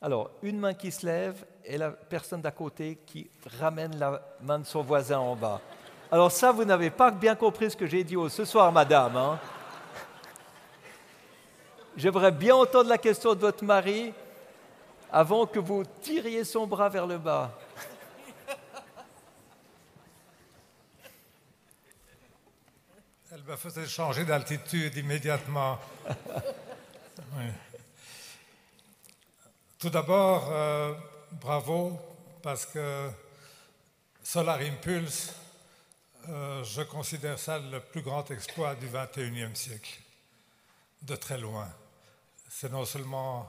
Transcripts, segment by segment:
Alors, une main qui se lève et la personne d'à côté qui ramène la main de son voisin en bas. Alors ça, vous n'avez pas bien compris ce que j'ai dit ce soir, madame. Hein. J'aimerais bien entendre la question de votre mari avant que vous tiriez son bras vers le bas. Elle me faisait changer d'altitude immédiatement. Oui. Tout d'abord, bravo, parce que Solar Impulse, je considère ça le plus grand exploit du XXIe siècle, de très loin. C'est non seulement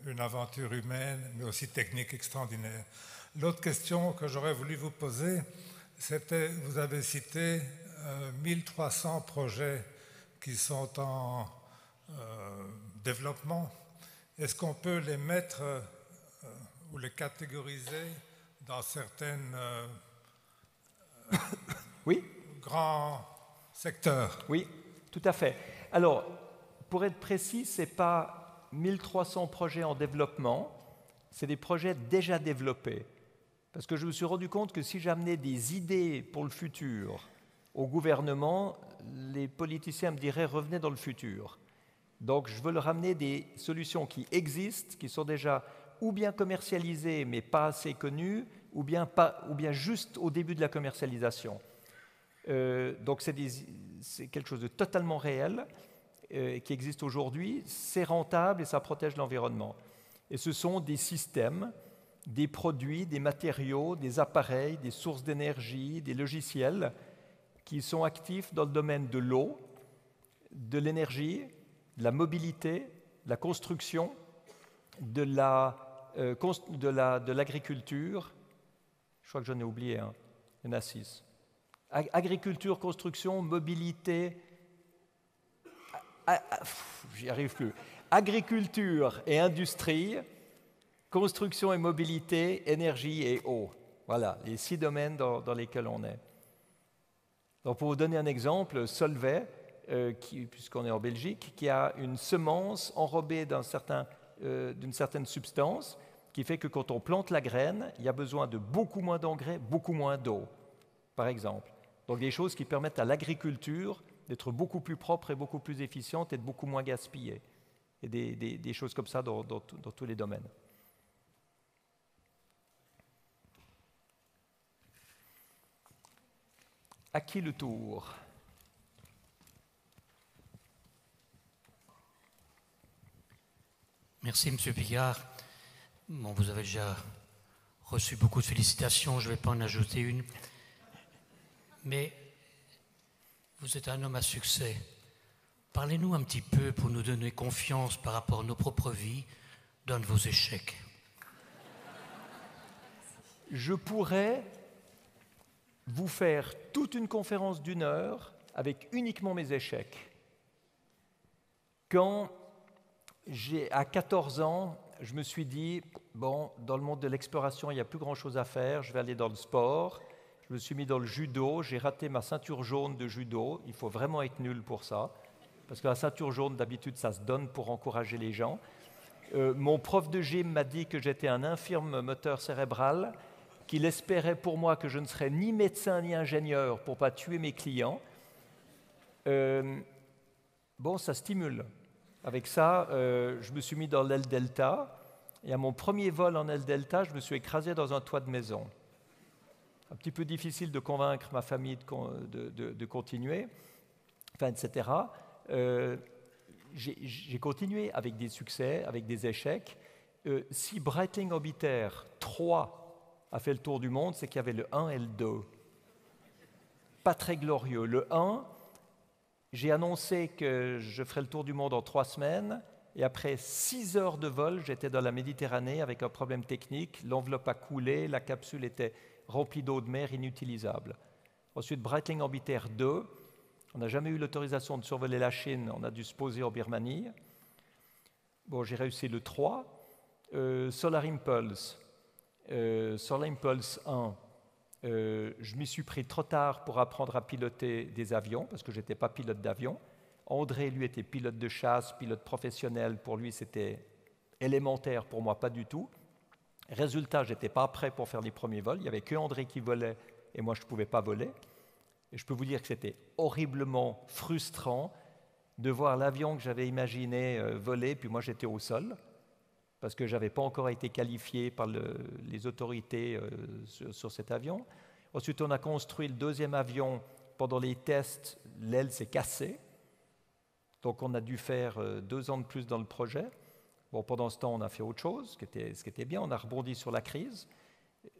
une aventure humaine, mais aussi technique extraordinaire. L'autre question que j'aurais voulu vous poser, c'était, vous avez cité 1300 projets qui sont en développement. Est-ce qu'on peut les mettre ou les catégoriser dans certaines oui, grands secteurs? Oui, tout à fait. Alors, pour être précis, ce n'est pas 1300 projets en développement, c'est des projets déjà développés. Parce que je me suis rendu compte que si j'amenais des idées pour le futur au gouvernement, les politiciens me diraient « revenez dans le futur ». Donc, je veux leur amener des solutions qui existent, qui sont déjà ou bien commercialisées, mais pas assez connues, ou bien juste au début de la commercialisation. Donc, c'est quelque chose de totalement réel qui existe aujourd'hui. C'est rentable et ça protège l'environnement. Et ce sont des systèmes, des produits, des matériaux, des appareils, des sources d'énergie, des logiciels qui sont actifs dans le domaine de l'eau, de l'énergie, de la mobilité, de la construction, de l'agriculture. Je crois que j'en ai oublié un. Il y en a 6. Agriculture, construction, mobilité. J'y arrive plus. Agriculture et industrie, construction et mobilité, énergie et eau. Voilà, les 6 domaines dans lesquels on est. Donc, pour vous donner un exemple, Solvay, puisqu'on est en Belgique, qui a une semence enrobée d'une certaine substance, qui fait que quand on plante la graine, il y a besoin de beaucoup moins d'engrais, beaucoup moins d'eau, par exemple. Donc des choses qui permettent à l'agriculture d'être beaucoup plus propre et beaucoup plus efficiente et de beaucoup moins gaspiller. Et des choses comme ça dans tous les domaines. À qui le tour ? Merci, M. Picard. Bon, vous avez déjà reçu beaucoup de félicitations, je ne vais pas en ajouter une. Mais vous êtes un homme à succès. Parlez-nous un petit peu pour nous donner confiance par rapport à nos propres vies d'un de vos échecs. Je pourrais vous faire toute une conférence d'1 heure avec uniquement mes échecs. Quand à 14 ans, je me suis dit, bon, dans le monde de l'exploration, il n'y a plus grand-chose à faire, je vais aller dans le sport. Je me suis mis dans le judo, j'ai raté ma ceinture jaune de judo. Il faut vraiment être nul pour ça, parce que la ceinture jaune, d'habitude, ça se donne pour encourager les gens. Mon prof de gym m'a dit que j'étais un infirme moteur cérébral, qu'il espérait pour moi que je ne serais ni médecin ni ingénieur pour ne pas tuer mes clients. Bon, ça stimule. Avec ça, je me suis mis dans l'aile delta, et à mon premier vol en aile delta, je me suis écrasé dans un toit de maison. Un petit peu difficile de convaincre ma famille de continuer, enfin, etc. J'ai continué avec des succès, avec des échecs. Si Breitling Orbiter 3 a fait le tour du monde, c'est qu'il y avait le 1 et le 2. Pas très glorieux. Le 1, j'ai annoncé que je ferais le tour du monde en 3 semaines, et après 6 heures de vol, j'étais dans la Méditerranée avec un problème technique. L'enveloppe a coulé, la capsule était remplie d'eau de mer inutilisable. Ensuite, Breitling Orbiter 2, on n'a jamais eu l'autorisation de survoler la Chine, on a dû se poser en Birmanie. Bon, j'ai réussi le 3. Solar Impulse 1, je m'y suis pris trop tard pour apprendre à piloter des avions, parce que je n'étais pas pilote d'avion. André, lui, était pilote de chasse, pilote professionnel. Pour lui, c'était élémentaire pour moi, pas du tout. Résultat, je n'étais pas prêt pour faire les premiers vols. Il n'y avait que André qui volait et moi, je ne pouvais pas voler. Et je peux vous dire que c'était horriblement frustrant de voir l'avion que j'avais imaginé voler, puis moi, j'étais au sol, parce que je n'avais pas encore été qualifié par les autorités sur cet avion. Ensuite, on a construit le deuxième avion. Pendant les tests, l'aile s'est cassée. Donc, on a dû faire 2 ans de plus dans le projet. Bon, pendant ce temps, on a fait autre chose, ce qui était bien. On a rebondi sur la crise.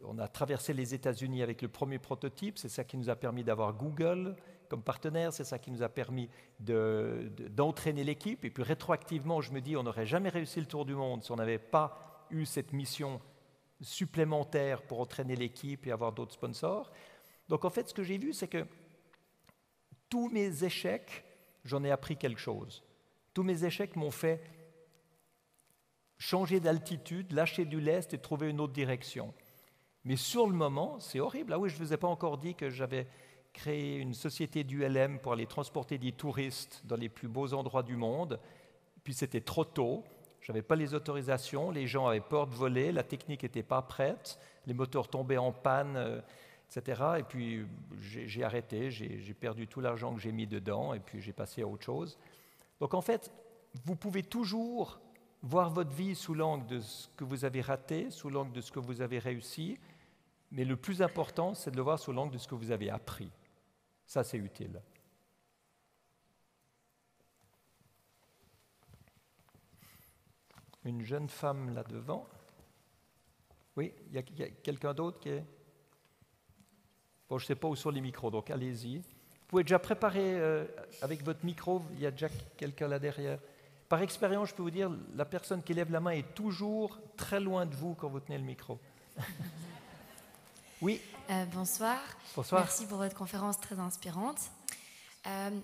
On a traversé les États-Unis avec le premier prototype. C'est ça qui nous a permis d'avoir Google comme partenaire. C'est ça qui nous a permis d'entraîner l'équipe. Et puis, rétroactivement, je me dis, on n'aurait jamais réussi le tour du monde si on n'avait pas eu cette mission supplémentaire pour entraîner l'équipe et avoir d'autres sponsors. Donc, en fait, ce que j'ai vu, c'est que tous mes échecs, j'en ai appris quelque chose. Tous mes échecs m'ont fait changer d'altitude, lâcher du lest et trouver une autre direction. Mais sur le moment, c'est horrible. Ah oui, je ne vous ai pas encore dit que j'avais créé une société d'ULM pour aller transporter des touristes dans les plus beaux endroits du monde. Puis c'était trop tôt, je n'avais pas les autorisations, les gens avaient peur de voler, la technique n'était pas prête, les moteurs tombaient en panne, etc. Et puis j'ai arrêté, j'ai perdu tout l'argent que j'ai mis dedans et puis j'ai passé à autre chose. Donc en fait, vous pouvez toujours voir votre vie sous l'angle de ce que vous avez raté, sous l'angle de ce que vous avez réussi, mais le plus important, c'est de le voir sous l'angle de ce que vous avez appris. Ça, c'est utile. Une jeune femme là devant. Oui, il y a quelqu'un d'autre qui est... Bon, je ne sais pas où sont les micros, donc allez-y. Vous pouvez déjà préparer avec votre micro, il y a déjà quelqu'un là derrière. Par expérience, je peux vous dire, la personne qui lève la main est toujours très loin de vous quand vous tenez le micro. Oui. Bonsoir. Bonsoir. Merci pour votre conférence très inspirante.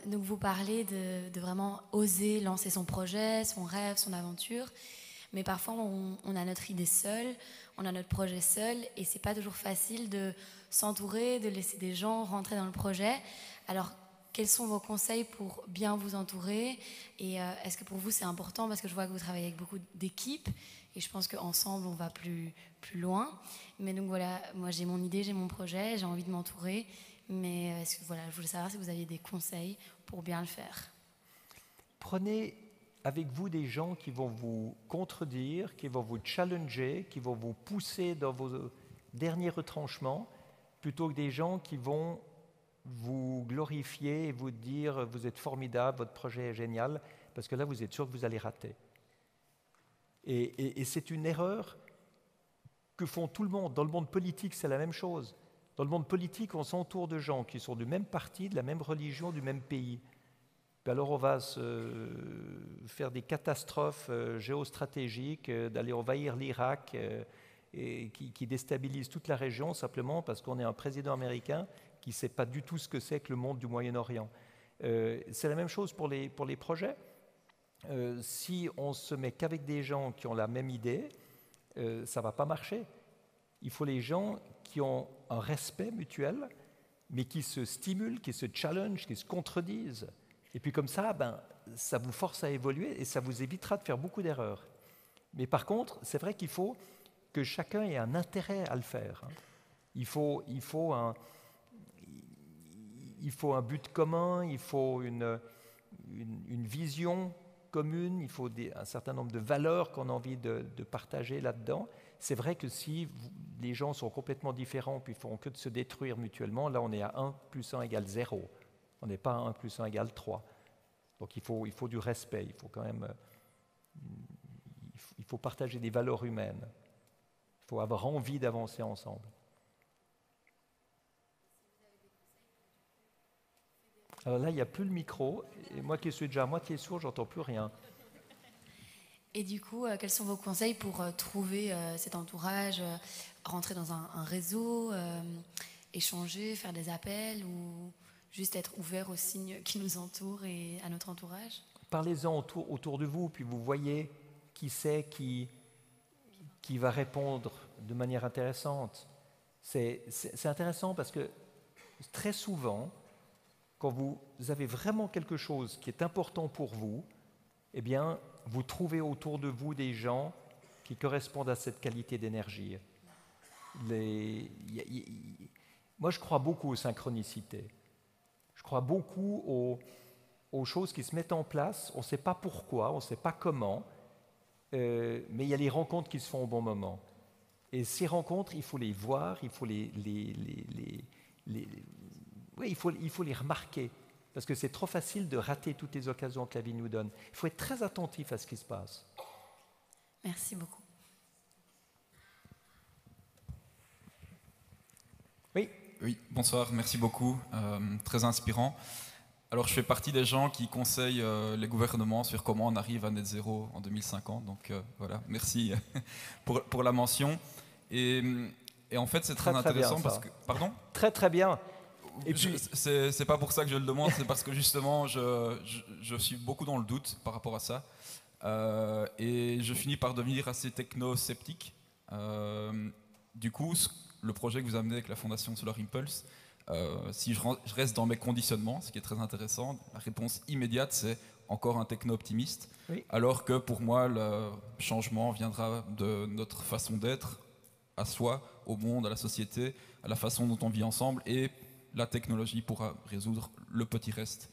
Donc vous parlez de vraiment oser lancer son projet, son rêve, son aventure. Mais parfois, on a notre idée seule, on a notre projet seul, et c'est pas toujours facile de s'entourer, de laisser des gens rentrer dans le projet. Alors, quels sont vos conseils pour bien vous entourer? Et est-ce que pour vous, c'est important? Parce que je vois que vous travaillez avec beaucoup d'équipes, et je pense qu'ensemble, on va plus loin. Mais donc voilà, moi, j'ai mon idée, j'ai mon projet, j'ai envie de m'entourer. Mais est-ce que, voilà, je voulais savoir si vous aviez des conseils pour bien le faire. Prenez avec vous des gens qui vont vous contredire, qui vont vous challenger, qui vont vous pousser dans vos derniers retranchements, plutôt que des gens qui vont vous glorifier et vous dire « vous êtes formidable, votre projet est génial », parce que là, vous êtes sûr que vous allez rater. Et c'est une erreur que font tout le monde. Dans le monde politique, c'est la même chose. Dans le monde politique, on s'entoure de gens qui sont du même parti, de la même religion, du même pays. Puis alors on va faire des catastrophes géostratégiques, d'aller envahir l'Irak et qui déstabilisent toute la région simplement parce qu'on est un président américain qui ne sait pas du tout ce que c'est que le monde du Moyen-Orient. C'est la même chose pour les projets. Si on ne se met qu'avec des gens qui ont la même idée, ça ne va pas marcher. Il faut les gens qui ont un respect mutuel, mais qui se stimulent, qui se challengent, qui se contredisent. Et puis comme ça, ça vous force à évoluer et ça vous évitera de faire beaucoup d'erreurs. Mais par contre, c'est vrai qu'il faut que chacun ait un intérêt à le faire. Il faut un but commun, il faut une vision commune, il faut un certain nombre de valeurs qu'on a envie de partager là-dedans. C'est vrai que si les gens sont complètement différents puis ne font que de se détruire mutuellement, là on est à 1 plus 1 égale 0. On n'est pas à 1 plus 1 égale 3. Donc il faut du respect, il faut quand même il faut partager des valeurs humaines. Il faut avoir envie d'avancer ensemble. Alors là, il n'y a plus le micro, et moi qui suis déjà à moitié sourd, j'entends plus rien. Et du coup, quels sont vos conseils pour trouver cet entourage, rentrer dans un réseau, échanger, faire des appels ou juste être ouvert aux signes qui nous entourent et à notre entourage? Parlez-en autour de vous, puis vous voyez qui c'est qui va répondre de manière intéressante. C'est intéressant parce que très souvent, quand vous avez vraiment quelque chose qui est important pour vous, eh bien, vous trouvez autour de vous des gens qui correspondent à cette qualité d'énergie. Moi, je crois beaucoup aux synchronicités. Je crois beaucoup aux choses qui se mettent en place. On ne sait pas pourquoi, on ne sait pas comment, mais il y a les rencontres qui se font au bon moment. Et ces rencontres, il faut les voir, il faut il faut les remarquer, parce que c'est trop facile de rater toutes les occasions que la vie nous donne. Il faut être très attentif à ce qui se passe. Merci beaucoup. Oui. Oui, bonsoir, merci beaucoup, très inspirant. Alors je fais partie des gens qui conseillent les gouvernements sur comment on arrive à net zéro en 2050, donc voilà, merci pour la mention. Et en fait c'est très intéressant bien, parce que... Pardon ? Très très bien. Et puis... C'est pas pour ça que je le demande, c'est parce que justement je suis beaucoup dans le doute par rapport à ça. Et je finis par devenir assez techno-sceptique. Du coup, le projet que vous amenez avec la Fondation Solar Impulse, si je reste dans mes conditionnements, ce qui est très intéressant, la réponse immédiate c'est encore un techno-optimiste, oui. Alors que pour moi le changement viendra de notre façon d'être à soi, au monde, à la société, à la façon dont on vit ensemble, et la technologie pourra résoudre le petit reste.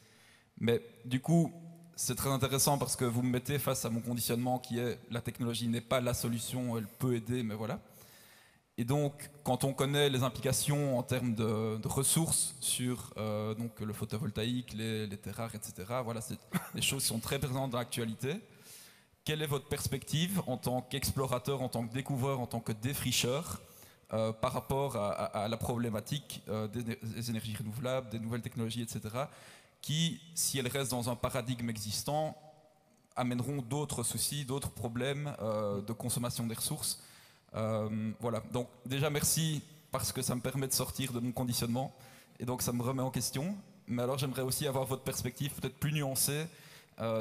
Mais du coup, c'est très intéressant parce que vous me mettez face à mon conditionnement qui est la technologie n'est pas la solution, elle peut aider, mais voilà. Et donc, quand on connaît les implications en termes de ressources sur donc le photovoltaïque, les terres rares, etc., voilà, les choses sont très présentes dans l'actualité. Quelle est votre perspective en tant qu'explorateur, en tant que découvreur, en tant que défricheur par rapport à la problématique des énergies renouvelables, des nouvelles technologies, etc., qui, si elles restent dans un paradigme existant, amèneront d'autres soucis, d'autres problèmes de consommation des ressources. Voilà, donc déjà merci parce que ça me permet de sortir de mon conditionnement et donc ça me remet en question, mais alors j'aimerais aussi avoir votre perspective peut-être plus nuancée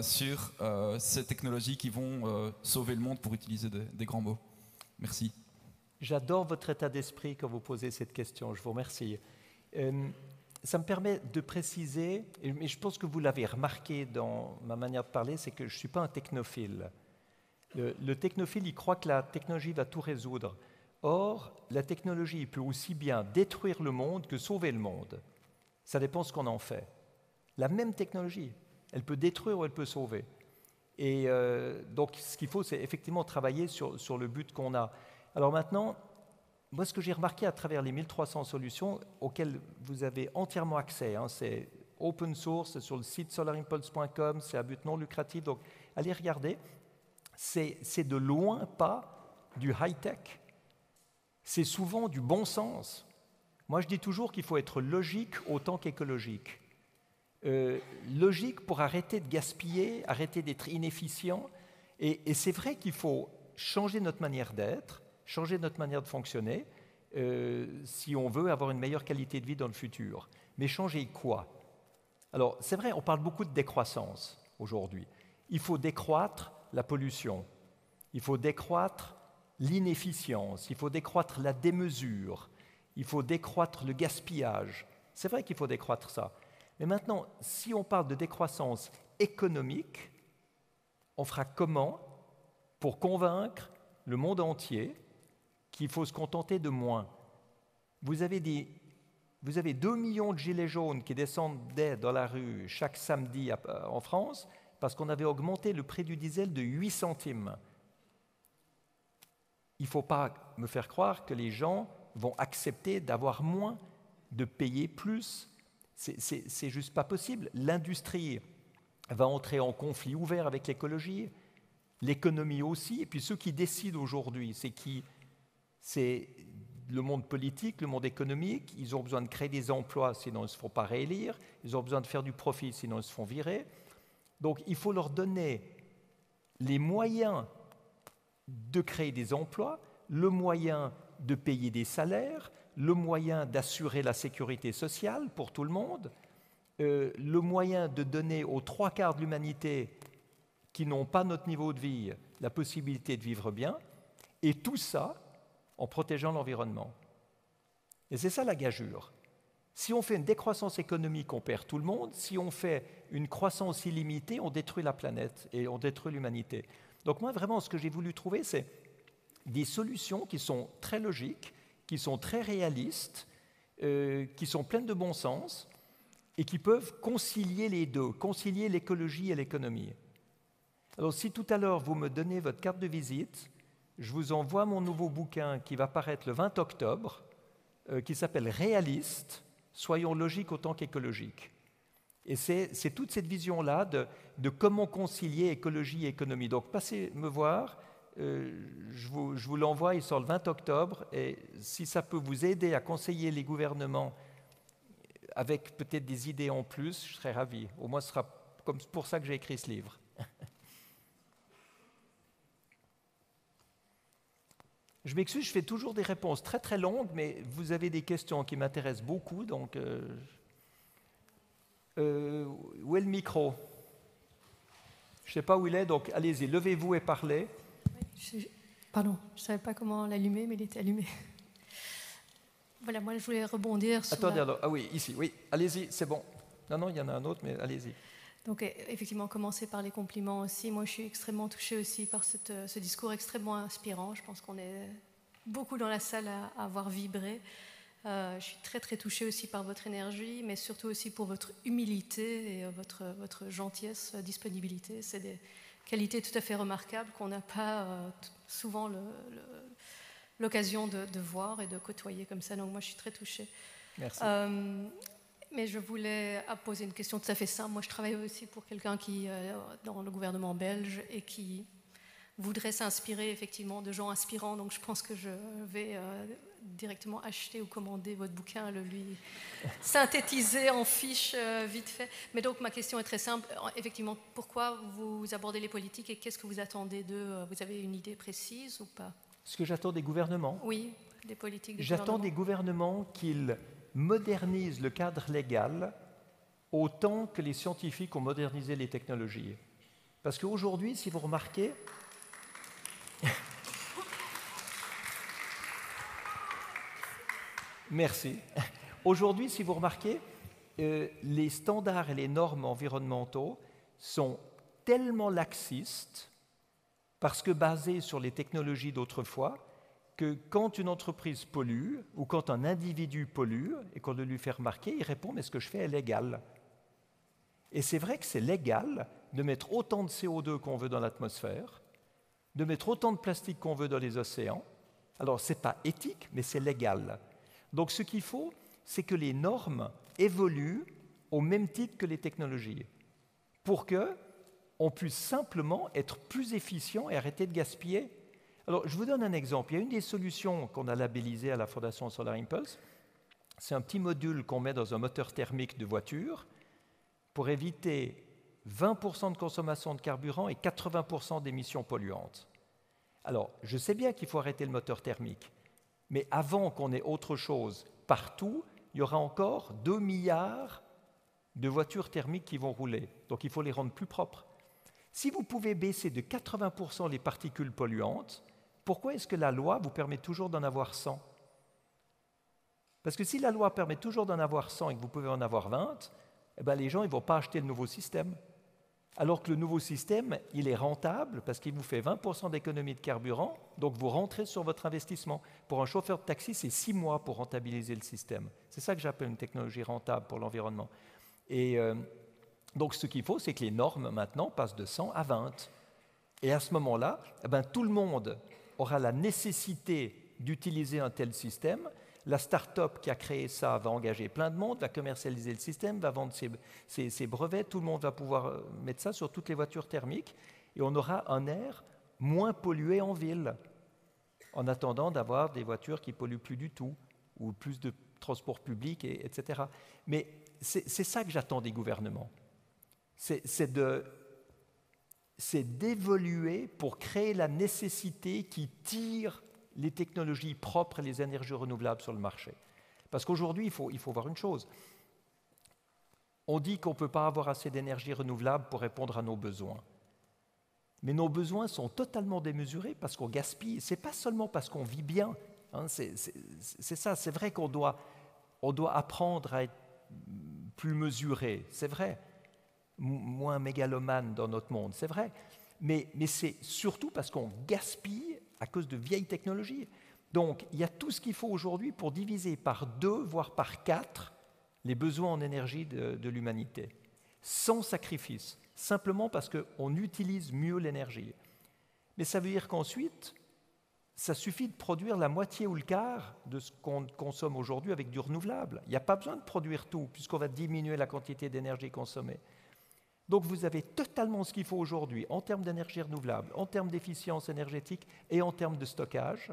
sur ces technologies qui vont sauver le monde, pour utiliser des grands mots. Merci. J'adore votre état d'esprit quand vous posez cette question, je vous remercie. Ça me permet de préciser, mais je pense que vous l'avez remarqué dans ma manière de parler, c'est que je ne suis pas un technophile. Le technophile, il croit que la technologie va tout résoudre. Or, la technologie peut aussi bien détruire le monde que sauver le monde. Ça dépend ce qu'on en fait. La même technologie, elle peut détruire ou elle peut sauver. Et donc, ce qu'il faut, c'est effectivement travailler sur le but qu'on a. Alors maintenant, moi, ce que j'ai remarqué à travers les 1300 solutions auxquelles vous avez entièrement accès, hein, c'est open source, c'est sur le site solarimpulse.com, c'est à but non lucratif, donc allez regarder. C'est de loin pas du high-tech. C'est souvent du bon sens. Moi, je dis toujours qu'il faut être logique autant qu'écologique. Logique pour arrêter de gaspiller, arrêter d'être inefficient. Et c'est vrai qu'il faut changer notre manière d'être, changer notre manière de fonctionner, si on veut avoir une meilleure qualité de vie dans le futur. Mais changer quoi ? Alors, c'est vrai, on parle beaucoup de décroissance aujourd'hui. Il faut décroître la pollution, il faut décroître l'inefficience, il faut décroître la démesure, il faut décroître le gaspillage. C'est vrai qu'il faut décroître ça. Mais maintenant, si on parle de décroissance économique, on fera comment pour convaincre le monde entier qu'il faut se contenter de moins ? Vous avez 2 millions de gilets jaunes qui descendaient dans la rue chaque samedi en France, parce qu'on avait augmenté le prix du diesel de 8 centimes. Il ne faut pas me faire croire que les gens vont accepter d'avoir moins, de payer plus. C'est juste pas possible. L'industrie va entrer en conflit ouvert avec l'écologie, l'économie aussi, et puis ceux qui décident aujourd'hui, c'est qui ? C'est le monde politique, le monde économique. Ils ont besoin de créer des emplois, sinon ils ne se font pas réélire. Ils ont besoin de faire du profit, sinon ils se font virer. Donc, il faut leur donner les moyens de créer des emplois, le moyen de payer des salaires, le moyen d'assurer la sécurité sociale pour tout le monde, le moyen de donner aux 3/4 de l'humanité qui n'ont pas notre niveau de vie la possibilité de vivre bien, et tout ça en protégeant l'environnement. Et c'est ça la gageure. Si on fait une décroissance économique, on perd tout le monde. Si on fait une croissance illimitée, on détruit la planète et on détruit l'humanité. Donc moi, vraiment, ce que j'ai voulu trouver, c'est des solutions qui sont très logiques, qui sont très réalistes, qui sont pleines de bon sens et qui peuvent concilier les deux, concilier l'écologie et l'économie. Alors si tout à l'heure vous me donnez votre carte de visite, je vous envoie mon nouveau bouquin qui va paraître le 20 octobre, qui s'appelle « Réaliste, soyons logiques autant qu'écologiques ». Et c'est toute cette vision-là de comment concilier écologie et économie. Donc passez me voir, je vous l'envoie, il sort le 20 octobre, et si ça peut vous aider à conseiller les gouvernements avec peut-être des idées en plus, je serais ravi. Au moins, ce sera comme pour ça que j'ai écrit ce livre. Je m'excuse, je fais toujours des réponses très très longues, mais vous avez des questions qui m'intéressent beaucoup, donc... où est le micro? Je ne sais pas où il est, donc allez-y, levez-vous et parlez. Pardon, je ne savais pas comment l'allumer, mais il était allumé. Voilà, moi je voulais rebondir sur... Attendez alors, ah oui, ici, oui, allez-y, c'est bon. Non, il y en a un autre, mais allez-y. Donc effectivement, commencer par les compliments aussi. Moi je suis extrêmement touchée aussi par ce discours extrêmement inspirant. Je pense qu'on est beaucoup dans la salle à avoir vibré. Je suis très très touchée aussi par votre énergie, mais surtout aussi pour votre humilité et votre gentillesse, disponibilité. C'est des qualités tout à fait remarquables qu'on n'a pas souvent l'occasion de voir et de côtoyer comme ça. Donc moi je suis très touchée. Merci. Mais je voulais poser une question tout à fait simple. Moi je travaille aussi pour quelqu'un qui dans le gouvernement belge et qui voudrait s'inspirer effectivement de gens inspirants. Donc je pense que je vais directement acheter ou commander votre bouquin, le lui synthétiser en fiche vite fait. Mais donc ma question est très simple. Effectivement, pourquoi vous abordez les politiques et qu'est-ce que vous attendez d'eux? Vous avez une idée précise ou pas? Ce que j'attends des gouvernements? Oui, des politiques. J'attends des gouvernements qu'ils modernisent le cadre légal autant que les scientifiques ont modernisé les technologies. Parce qu'aujourd'hui, si vous remarquez... Merci. Aujourd'hui, si vous remarquez, les standards et les normes environnementaux sont tellement laxistes, parce que basés sur les technologies d'autrefois, que quand une entreprise pollue ou quand un individu pollue et qu'on le lui fait remarquer, il répond « mais ce que je fais est légal ». Et c'est vrai que c'est légal de mettre autant de CO2 qu'on veut dans l'atmosphère, de mettre autant de plastique qu'on veut dans les océans. Alors, ce n'est pas éthique, mais c'est légal. Donc, ce qu'il faut, c'est que les normes évoluent au même titre que les technologies, pour qu'on puisse simplement être plus efficient et arrêter de gaspiller. Alors, je vous donne un exemple. Il y a une des solutions qu'on a labellisées à la Fondation Solar Impulse. C'est un petit module qu'on met dans un moteur thermique de voiture pour éviter 20% de consommation de carburant et 80% d'émissions polluantes. Alors, je sais bien qu'il faut arrêter le moteur thermique, mais avant qu'on ait autre chose partout, il y aura encore 2 milliards de voitures thermiques qui vont rouler. Donc, il faut les rendre plus propres. Si vous pouvez baisser de 80% les particules polluantes, pourquoi est-ce que la loi vous permet toujours d'en avoir 100? Parce que si la loi permet toujours d'en avoir 100 et que vous pouvez en avoir 20, eh bien les gens ne vont pas acheter le nouveau système. Alors que le nouveau système, il est rentable parce qu'il vous fait 20% d'économie de carburant, donc vous rentrez sur votre investissement. Pour un chauffeur de taxi, c'est 6 mois pour rentabiliser le système. C'est ça que j'appelle une technologie rentable pour l'environnement. Et donc ce qu'il faut, c'est que les normes maintenant passent de 100 à 20. Et à ce moment-là, eh bien, tout le monde aura la nécessité d'utiliser un tel système. La start-up qui a créé ça va engager plein de monde, va commercialiser le système, va vendre ses brevets, tout le monde va pouvoir mettre ça sur toutes les voitures thermiques et on aura un air moins pollué en ville, en attendant d'avoir des voitures qui polluent plus du tout ou plus de transport public, etc. Mais c'est ça que j'attends des gouvernements. C'est d'évoluer pour créer la nécessité qui tire les technologies propres et les énergies renouvelables sur le marché. Parce qu'aujourd'hui, il faut voir une chose. On dit qu'on ne peut pas avoir assez d'énergie renouvelable pour répondre à nos besoins. Mais nos besoins sont totalement démesurés parce qu'on gaspille. Ce n'est pas seulement parce qu'on vit bien. Hein, c'est ça, c'est vrai qu'on doit apprendre à être plus mesuré, c'est vrai. Moins mégalomane dans notre monde, c'est vrai. Mais c'est surtout parce qu'on gaspille à cause de vieilles technologies. Donc, il y a tout ce qu'il faut aujourd'hui pour diviser par 2, voire par 4, les besoins en énergie de l'humanité, sans sacrifice, simplement parce qu'on utilise mieux l'énergie. Mais ça veut dire qu'ensuite, ça suffit de produire la moitié ou le quart de ce qu'on consomme aujourd'hui avec du renouvelable. Il n'y a pas besoin de produire tout, puisqu'on va diminuer la quantité d'énergie consommée. Donc vous avez totalement ce qu'il faut aujourd'hui en termes d'énergie renouvelable, en termes d'efficience énergétique et en termes de stockage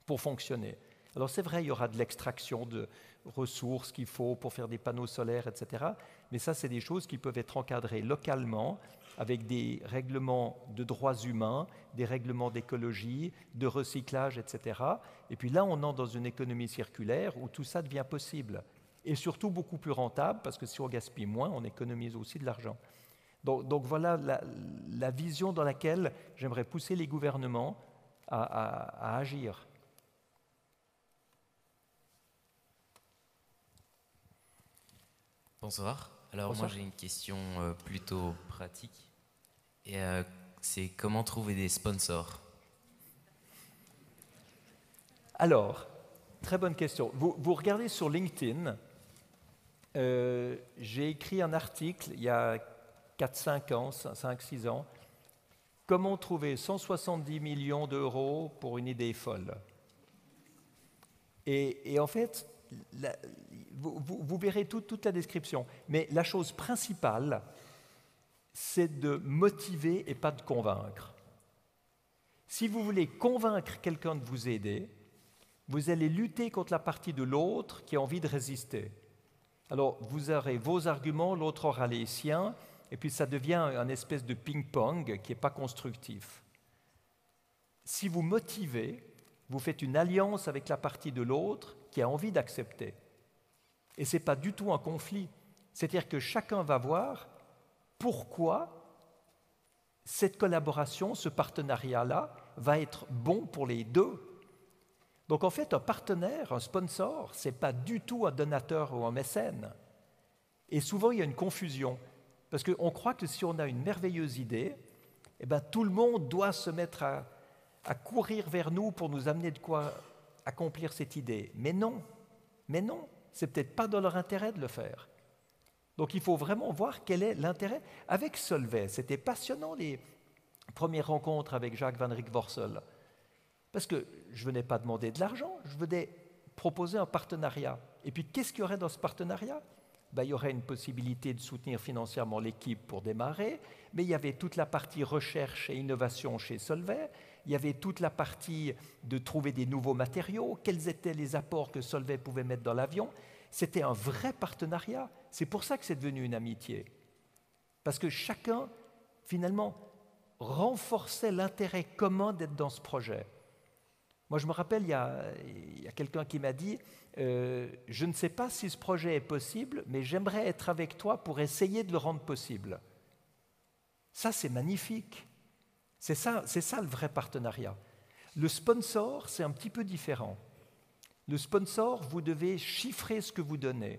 pour fonctionner. Alors c'est vrai, il y aura de l'extraction de ressources qu'il faut pour faire des panneaux solaires, etc. Mais ça, c'est des choses qui peuvent être encadrées localement avec des règlements de droits humains, des règlements d'écologie, de recyclage, etc. Et puis là, on entre dans une économie circulaire où tout ça devient possible. Et surtout beaucoup plus rentable, parce que si on gaspille moins, on économise aussi de l'argent. Donc voilà la vision dans laquelle j'aimerais pousser les gouvernements à agir. Bonsoir. Alors Bonsoir. moi j'ai une question plutôt pratique. Et c'est comment trouver des sponsors? Alors, très bonne question. Vous regardez sur LinkedIn, j'ai écrit un article il y a 4-5 ans, 5-6 ans, comment trouver 170 millions d'euros pour une idée folle. Et en fait, vous verrez toute la description. Mais la chose principale, c'est de motiver et pas de convaincre. Si vous voulez convaincre quelqu'un de vous aider, vous allez lutter contre la partie de l'autre qui a envie de résister. Alors, vous aurez vos arguments, l'autre aura les siens, et puis ça devient un espèce de ping-pong qui n'est pas constructif. Si vous motivez, vous faites une alliance avec la partie de l'autre qui a envie d'accepter. Et ce n'est pas du tout un conflit. C'est-à-dire que chacun va voir pourquoi cette collaboration, ce partenariat-là, va être bon pour les deux. Donc en fait, un partenaire, un sponsor, ce n'est pas du tout un donateur ou un mécène. Et souvent, il y a une confusion. Parce qu'on croit que si on a une merveilleuse idée, eh ben, tout le monde doit se mettre à courir vers nous pour nous amener de quoi accomplir cette idée. Mais non, c'est peut-être pas dans leur intérêt de le faire. Donc il faut vraiment voir quel est l'intérêt. Avec Solvay, c'était passionnant les premières rencontres avec Jacques Van Rijk Worsel. Parce que je ne venais pas demander de l'argent, je venais proposer un partenariat. Et puis qu'est-ce qu'il y aurait dans ce partenariat ? Ben, il y aurait une possibilité de soutenir financièrement l'équipe pour démarrer, mais il y avait toute la partie recherche et innovation chez Solvay, il y avait toute la partie de trouver des nouveaux matériaux, quels étaient les apports que Solvay pouvait mettre dans l'avion. C'était un vrai partenariat. C'est pour ça que c'est devenu une amitié. Parce que chacun, finalement, renforçait l'intérêt commun d'être dans ce projet. Moi, je me rappelle, il y a quelqu'un qui m'a dit je ne sais pas si ce projet est possible, mais j'aimerais être avec toi pour essayer de le rendre possible. Ça, c'est magnifique. C'est ça le vrai partenariat. Le sponsor, c'est un petit peu différent. Le sponsor, vous devez chiffrer ce que vous donnez.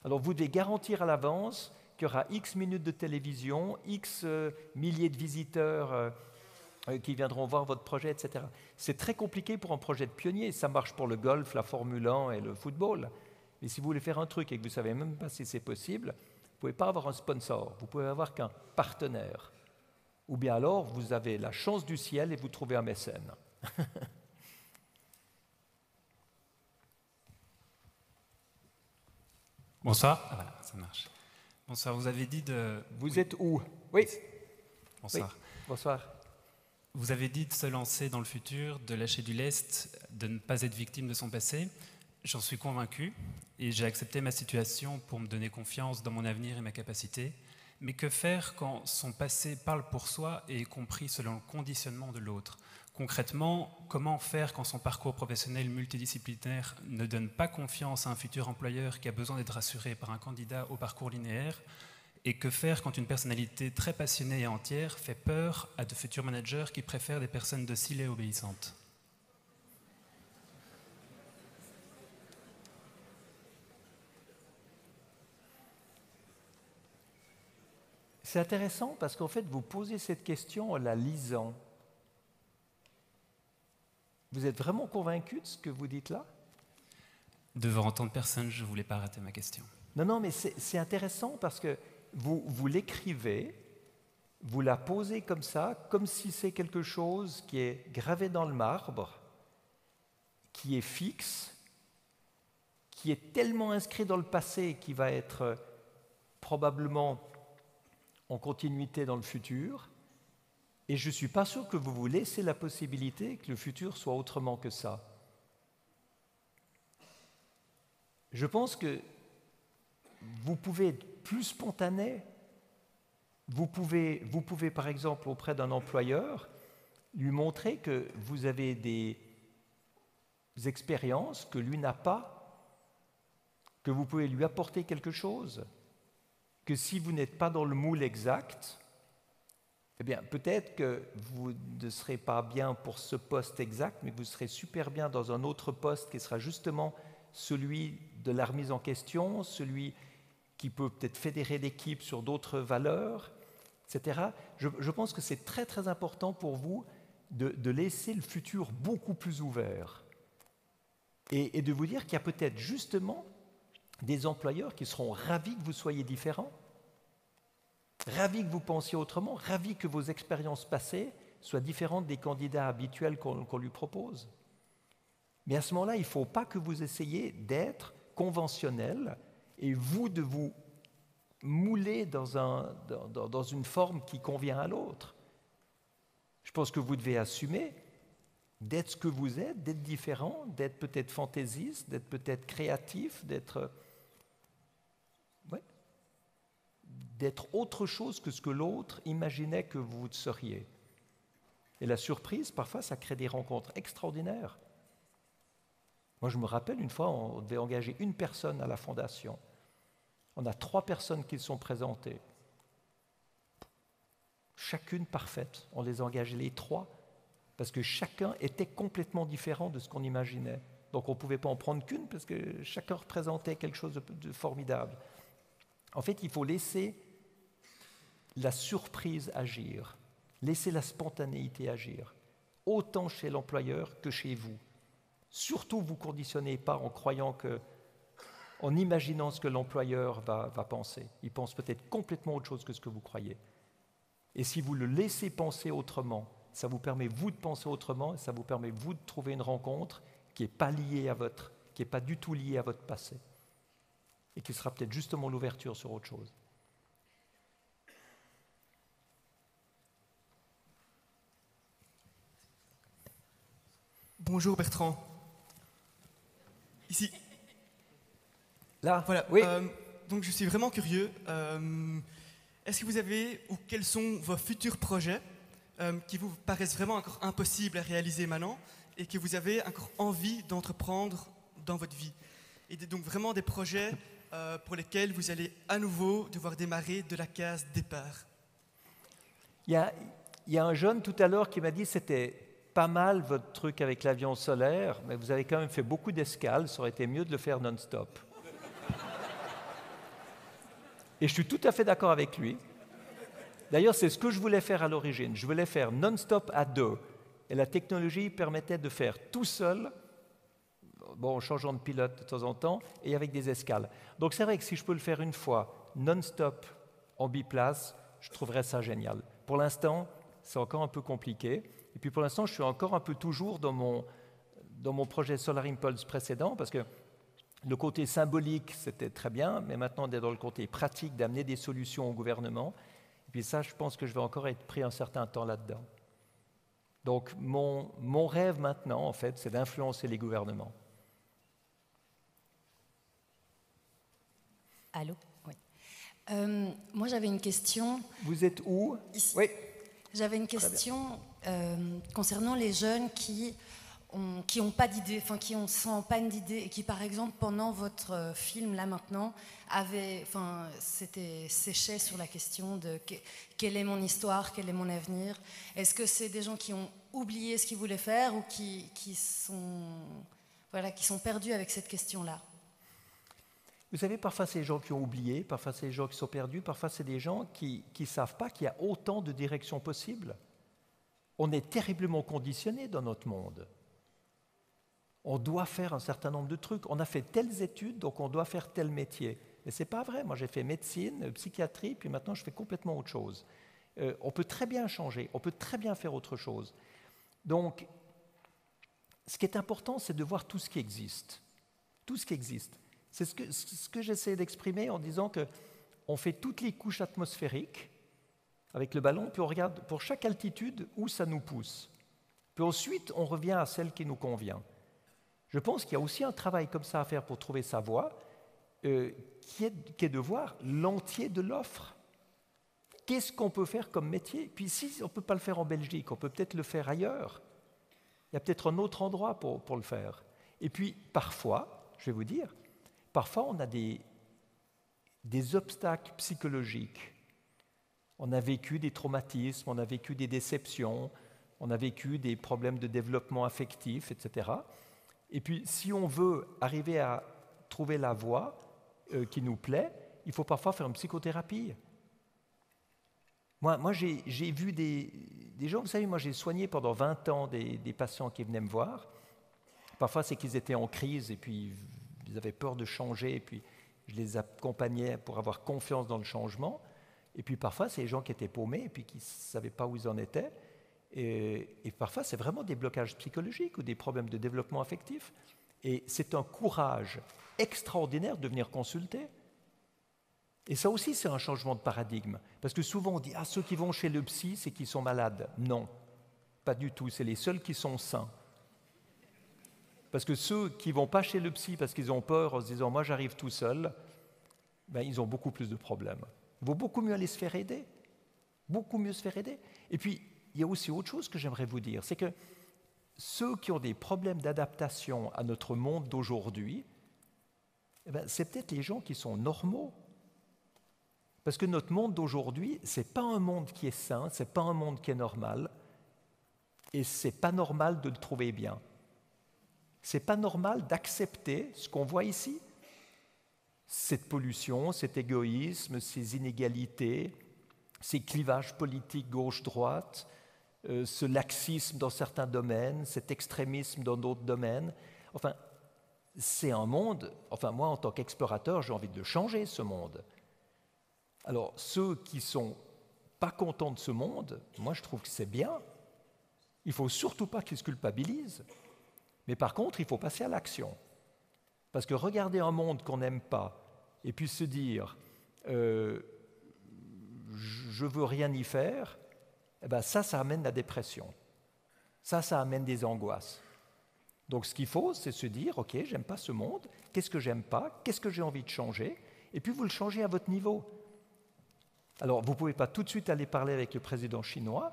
Alors, vous devez garantir à l'avance qu'il y aura X minutes de télévision, X milliers de visiteurs qui viendront voir votre projet, etc. C'est très compliqué pour un projet de pionnier. Ça marche pour le golf, la Formule 1 et le football. Mais si vous voulez faire un truc et que vous ne savez même pas si c'est possible, vous ne pouvez pas avoir un sponsor. Vous pouvez avoir qu'un partenaire. Ou bien alors, vous avez la chance du ciel et vous trouvez un mécène. Bonsoir. Ah, voilà, ça marche. Bonsoir, vous avez dit de... Vous êtes où? Oui. Bonsoir. Oui. Bonsoir. Vous avez dit de se lancer dans le futur, de lâcher du lest, de ne pas être victime de son passé. J'en suis convaincu et j'ai accepté ma situation pour me donner confiance dans mon avenir et ma capacité. Mais que faire quand son passé parle pour soi et est compris selon le conditionnement de l'autre? Concrètement, comment faire quand son parcours professionnel multidisciplinaire ne donne pas confiance à un futur employeur qui a besoin d'être rassuré par un candidat au parcours linéaire? Et que faire quand une personnalité très passionnée et entière fait peur à de futurs managers qui préfèrent des personnes dociles et obéissantes? C'est intéressant parce qu'en fait, vous posez cette question en la lisant. Vous êtes vraiment convaincu de ce que vous dites là? Devant tant de personnes, je ne voulais pas rater ma question. Non, mais c'est intéressant parce que vous l'écrivez, vous la posez comme ça, comme si c'est quelque chose qui est gravé dans le marbre, qui est fixe, qui est tellement inscrit dans le passé qu'il va être probablement en continuité dans le futur. Et je ne suis pas sûr que vous vous laissez la possibilité que le futur soit autrement que ça. Je pense que vous pouvez être plus spontané. Vous pouvez, par exemple, auprès d'un employeur, lui montrer que vous avez des expériences que lui n'a pas, que vous pouvez lui apporter quelque chose, que si vous n'êtes pas dans le moule exact, eh bien, peut-être que vous ne serez pas bien pour ce poste exact, mais vous serez super bien dans un autre poste qui sera justement celui de la remise en question, celui qui peut peut-être fédérer l'équipe sur d'autres valeurs, etc. Je pense que c'est très très important pour vous de laisser le futur beaucoup plus ouvert et de vous dire qu'il y a peut-être justement des employeurs qui seront ravis que vous soyez différents, ravis que vous pensiez autrement, ravis que vos expériences passées soient différentes des candidats habituels qu'on lui propose. Mais à ce moment-là, il ne faut pas que vous essayiez d'être conventionnel et vous de vous mouler dans une forme qui convient à l'autre. Je pense que vous devez assumer d'être ce que vous êtes, d'être différent, d'être peut-être fantaisiste, d'être peut-être créatif, d'être autre chose que ce que l'autre imaginait que vous seriez. Et la surprise, parfois, ça crée des rencontres extraordinaires. Moi, je me rappelle, une fois, on devait engager une personne à la fondation. On a 3 personnes qui se sont présentées. Chacune parfaite. On les a engagées les 3 parce que chacun était complètement différent de ce qu'on imaginait. Donc, on ne pouvait pas en prendre qu'une parce que chacun représentait quelque chose de formidable. En fait, il faut laisser la surprise agir, laisser la spontanéité agir, autant chez l'employeur que chez vous. Surtout, vous ne conditionnez pas en croyant en imaginant ce que l'employeur va penser. Il pense peut-être complètement autre chose que ce que vous croyez. Et si vous le laissez penser autrement, ça vous permet, vous, de penser autrement, et ça vous permet, vous, de trouver une rencontre qui n'est pas qui n'est pas du tout liée à votre passé, et qui sera peut-être justement l'ouverture sur autre chose. Bonjour Bertrand. Ici. Là, voilà. Oui. Donc je suis vraiment curieux. Est-ce que vous avez, ou quels sont vos futurs projets qui vous paraissent vraiment encore impossibles à réaliser maintenant et que vous avez encore envie d'entreprendre dans votre vie? Et donc vraiment des projets pour lesquels vous allez à nouveau devoir démarrer de la case départ. Il y a un jeune tout à l'heure qui m'a dit que c'était pas mal votre truc avec l'avion solaire, mais vous avez quand même fait beaucoup d'escales, ça aurait été mieux de le faire non-stop. Et je suis tout à fait d'accord avec lui. D'ailleurs, c'est ce que je voulais faire à l'origine. Je voulais faire non-stop à 2. Et la technologie permettait de faire tout seul, en changeant de pilote de temps en temps, et avec des escales. Donc c'est vrai que si je peux le faire une fois, non-stop, en biplace, je trouverais ça génial. Pour l'instant, c'est encore un peu compliqué. Et puis pour l'instant, je suis encore un peu toujours dans mon projet Solar Impulse précédent, parce que le côté symbolique, c'était très bien, mais maintenant, on est dans le côté pratique d'amener des solutions au gouvernement. Et puis ça, je pense que je vais encore être pris un certain temps là-dedans. Donc, mon rêve maintenant, en fait, c'est d'influencer les gouvernements. Allô? Oui. Moi, j'avais une question. Vous êtes où? Ici. Oui. J'avais une question concernant les jeunes qui n'ont pas d'idée, enfin qui sont en panne d'idées et qui, par exemple, pendant votre film là maintenant, séchaient sur la question de quelle est mon histoire, quel est mon avenir. Est-ce que c'est des gens qui ont oublié ce qu'ils voulaient faire ou qui sont perdus avec cette question-là? Vous savez, parfois c'est des gens qui ont oublié, parfois c'est des gens qui sont perdus, parfois c'est des gens qui ne savent pas qu'il y a autant de directions possibles. On est terriblement conditionnés dans notre monde. on doit faire un certain nombre de trucs. On a fait telles études, donc on doit faire tel métier. Mais ce n'est pas vrai. Moi, j'ai fait médecine, psychiatrie, puis maintenant, je fais complètement autre chose. On peut très bien changer, on peut très bien faire autre chose. Donc, ce qui est important, c'est de voir tout ce qui existe. Tout ce qui existe. C'est ce que j'essaie d'exprimer en disant qu'on fait toutes les couches atmosphériques avec le ballon, puis on regarde pour chaque altitude où ça nous pousse. Puis ensuite, on revient à celle qui nous convient. Je pense qu'il y a aussi un travail comme ça à faire pour trouver sa voie, qui est de voir l'entier de l'offre. Qu'est-ce qu'on peut faire comme métier? Puis si on ne peut pas le faire en Belgique, on peut peut-être le faire ailleurs. Il y a peut-être un autre endroit pour le faire. Et puis, parfois, je vais vous dire, parfois on a des obstacles psychologiques. On a vécu des traumatismes, on a vécu des déceptions, on a vécu des problèmes de développement affectif, etc. Et puis, si on veut arriver à trouver la voie qui nous plaît, il faut parfois faire une psychothérapie. Moi j'ai vu des gens, vous savez, moi j'ai soigné pendant 20 ans des patients qui venaient me voir. Parfois, c'est qu'ils étaient en crise et puis ils avaient peur de changer et puis je les accompagnais pour avoir confiance dans le changement. Et puis parfois, c'est les gens qui étaient paumés et puis qui ne savaient pas où ils en étaient. Et parfois, c'est vraiment des blocages psychologiques ou des problèmes de développement affectif. Et c'est un courage extraordinaire de venir consulter. Et ça aussi, c'est un changement de paradigme. Parce que souvent, on dit « Ah, ceux qui vont chez le psy, c'est qu'ils sont malades. » Non, pas du tout. C'est les seuls qui sont sains. Parce que ceux qui ne vont pas chez le psy parce qu'ils ont peur en se disant « Moi, j'arrive tout seul », ben, ils ont beaucoup plus de problèmes. Il vaut beaucoup mieux aller se faire aider. Beaucoup mieux se faire aider. Et puis, il y a aussi autre chose que j'aimerais vous dire. C'est que ceux qui ont des problèmes d'adaptation à notre monde d'aujourd'hui, eh ben, c'est peut-être les gens qui sont normaux. Parce que notre monde d'aujourd'hui, ce n'est pas un monde qui est sain, ce n'est pas un monde qui est normal, et ce n'est pas normal de le trouver bien. Ce n'est pas normal d'accepter ce qu'on voit ici, cette pollution, cet égoïsme, ces inégalités, ces clivages politiques gauche-droite, ce laxisme dans certains domaines, cet extrémisme dans d'autres domaines. Enfin, c'est un monde, enfin moi en tant qu'explorateur, j'ai envie de le changer, ce monde. Alors, ceux qui ne sont pas contents de ce monde, moi je trouve que c'est bien. Il ne faut surtout pas qu'ils se culpabilisent. Mais par contre, il faut passer à l'action. Parce que regarder un monde qu'on n'aime pas et puis se dire je ne veux rien y faire, eh ben ça amène la dépression. Ça amène des angoisses. Donc ce qu'il faut, c'est se dire ok, j'aime pas ce monde, qu'est-ce que j'aime pas, qu'est-ce que j'ai envie de changer, et puis vous le changez à votre niveau. Alors, vous ne pouvez pas tout de suite aller parler avec le président chinois,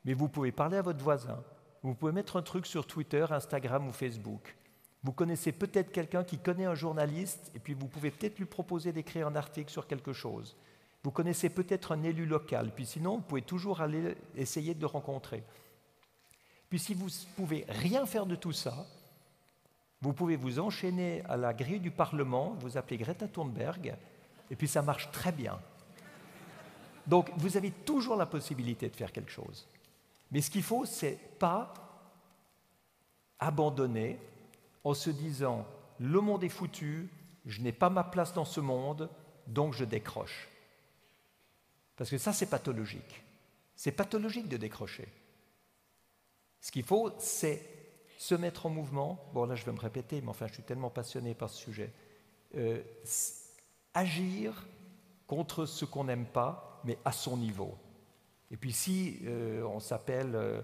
mais vous pouvez parler à votre voisin. Vous pouvez mettre un truc sur Twitter, Instagram ou Facebook. Vous connaissez peut-être quelqu'un qui connaît un journaliste, et puis vous pouvez peut-être lui proposer d'écrire un article sur quelque chose. Vous connaissez peut-être un élu local, puis sinon, vous pouvez toujours aller essayer de le rencontrer. Puis si vous ne pouvez rien faire de tout ça, vous pouvez vous enchaîner à la grille du Parlement, vous appelez Greta Thunberg, et puis ça marche très bien. Donc, vous avez toujours la possibilité de faire quelque chose. Mais ce qu'il faut, ce n'est pas abandonner en se disant « le monde est foutu, je n'ai pas ma place dans ce monde, donc je décroche ». Parce que ça, c'est pathologique. C'est pathologique de décrocher. Ce qu'il faut, c'est se mettre en mouvement. Bon, là, je vais me répéter, mais enfin, je suis tellement passionné par ce sujet. Agir contre ce qu'on n'aime pas, mais à son niveau. Et puis si on s'appelle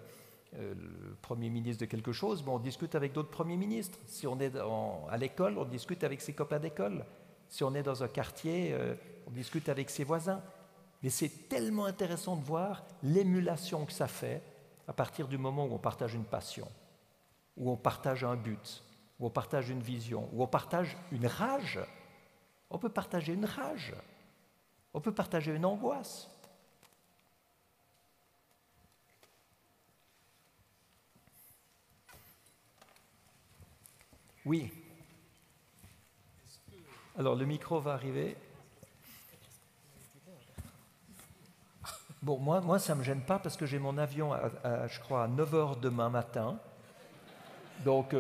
le Premier ministre de quelque chose, bon, on discute avec d'autres premiers ministres. Si on est à l'école, on discute avec ses copains d'école. Si on est dans un quartier, on discute avec ses voisins. Mais c'est tellement intéressant de voir l'émulation que ça fait à partir du moment où on partage une passion, où on partage un but, où on partage une vision, où on partage une rage. On peut partager une rage. On peut partager une angoisse. Oui. Alors, le micro va arriver. Bon, moi ça ne me gêne pas parce que j'ai mon avion, je crois, à 9h demain matin. Donc,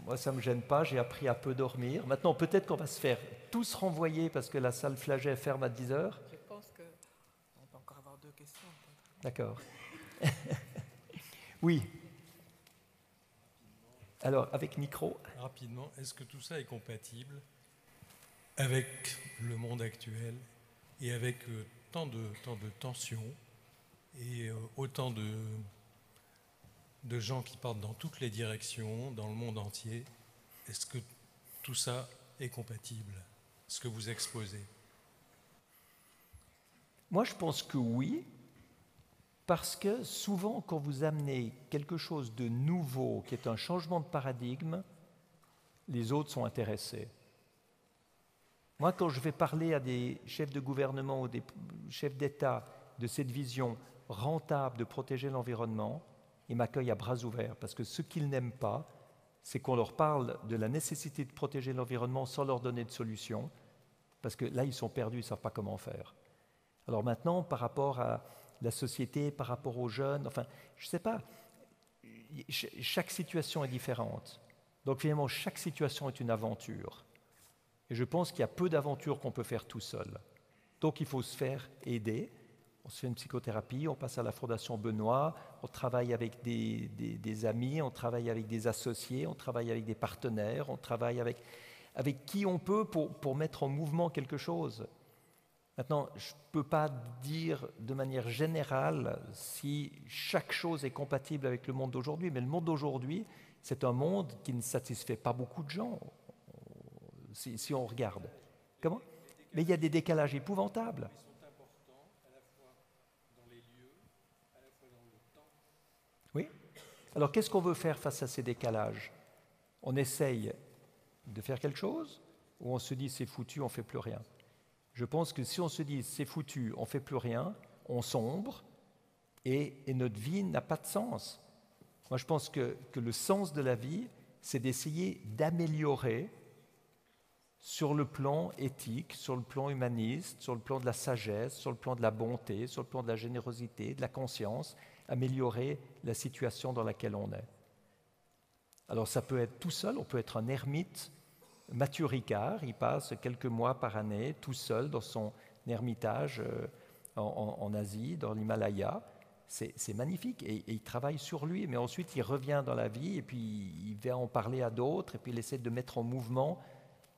Moi, ça ne me gêne pas, j'ai appris à peu dormir. Maintenant, peut-être qu'on va se faire tous renvoyer parce que la salle Flagey ferme à 10 heures. Je pense qu'on peut encore avoir 2 questions. D'accord. Oui. Alors, avec micro. Rapidement, est-ce que tout ça est compatible avec le monde actuel et avec tant de tensions et autant de gens qui partent dans toutes les directions, dans le monde entier? Est-ce que tout ça est compatible, ce que vous exposez? Moi, je pense que oui, parce que souvent, quand vous amenez quelque chose de nouveau, qui est un changement de paradigme, les autres sont intéressés. Moi, quand je vais parler à des chefs de gouvernement ou des chefs d'État de cette vision rentable de protéger l'environnement, ils m'accueillent à bras ouverts, parce que ce qu'ils n'aiment pas, c'est qu'on leur parle de la nécessité de protéger l'environnement sans leur donner de solution, parce que là, ils sont perdus, ils ne savent pas comment faire. Alors maintenant, par rapport à la société, par rapport aux jeunes, enfin, je ne sais pas, chaque situation est différente. Donc finalement, chaque situation est une aventure. Et je pense qu'il y a peu d'aventures qu'on peut faire tout seul. Donc il faut se faire aider. On se fait une psychothérapie, on passe à la Fondation Benoît, on travaille avec des amis, on travaille avec des associés, on travaille avec des partenaires, on travaille avec qui on peut pour mettre en mouvement quelque chose. Maintenant, je ne peux pas dire de manière générale si chaque chose est compatible avec le monde d'aujourd'hui, mais le monde d'aujourd'hui, c'est un monde qui ne satisfait pas beaucoup de gens, si on regarde. Comment ? Mais il y a des décalages épouvantables. Ils sont importants à la fois dans les lieux, à la fois dans le temps. Oui. Alors, qu'est-ce qu'on veut faire face à ces décalages? On essaye de faire quelque chose ou on se dit c'est foutu, on ne fait plus rien? Je pense que si on se dit c'est foutu, on ne fait plus rien, on sombre et notre vie n'a pas de sens. Moi, je pense que le sens de la vie, c'est d'essayer d'améliorer sur le plan éthique, sur le plan humaniste, sur le plan de la sagesse, sur le plan de la bonté, sur le plan de la générosité, de la conscience, améliorer la situation dans laquelle on est. Alors ça peut être tout seul, on peut être un ermite. Mathieu Ricard, il passe quelques mois par année tout seul dans son ermitage en Asie, dans l'Himalaya. C'est magnifique et il travaille sur lui, mais ensuite il revient dans la vie et puis il vient en parler à d'autres et puis il essaie de mettre en mouvement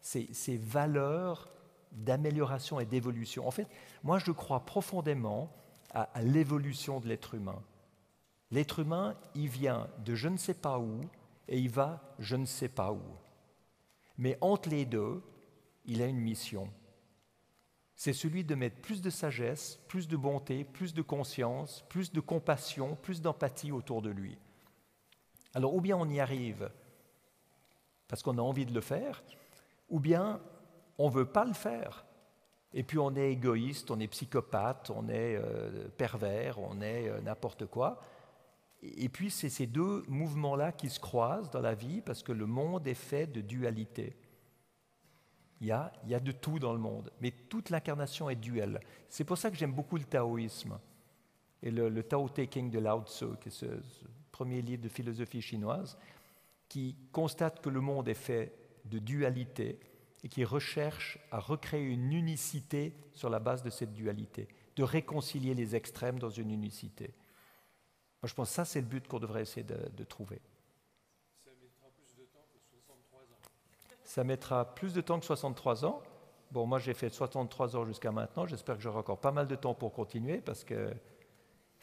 ces valeurs d'amélioration et d'évolution. En fait, moi je crois profondément à l'évolution de l'être humain. L'être humain, il vient de je ne sais pas où et il va je ne sais pas où. Mais entre les deux, il a une mission. C'est celui de mettre plus de sagesse, plus de bonté, plus de conscience, plus de compassion, plus d'empathie autour de lui. Alors, ou bien on y arrive parce qu'on a envie de le faire, ou bien on ne veut pas le faire. Et puis on est égoïste, on est psychopathe, on est pervers, on est n'importe quoi. Et puis c'est ces deux mouvements-là qui se croisent dans la vie parce que le monde est fait de dualité. Il y a de tout dans le monde, mais toute l'incarnation est duelle. C'est pour ça que j'aime beaucoup le taoïsme et le Tao Te Ching de Lao Tzu, qui est ce premier livre de philosophie chinoise, qui constate que le monde est fait de dualité et qui recherche à recréer une unicité sur la base de cette dualité, de réconcilier les extrêmes dans une unicité. Moi, je pense que ça, c'est le but qu'on devrait essayer de trouver. Ça mettra plus de temps que 63 ans. Ça mettra plus de temps que 63 ans. Bon, moi, j'ai fait 63 ans jusqu'à maintenant. J'espère que j'aurai encore pas mal de temps pour continuer parce qu'il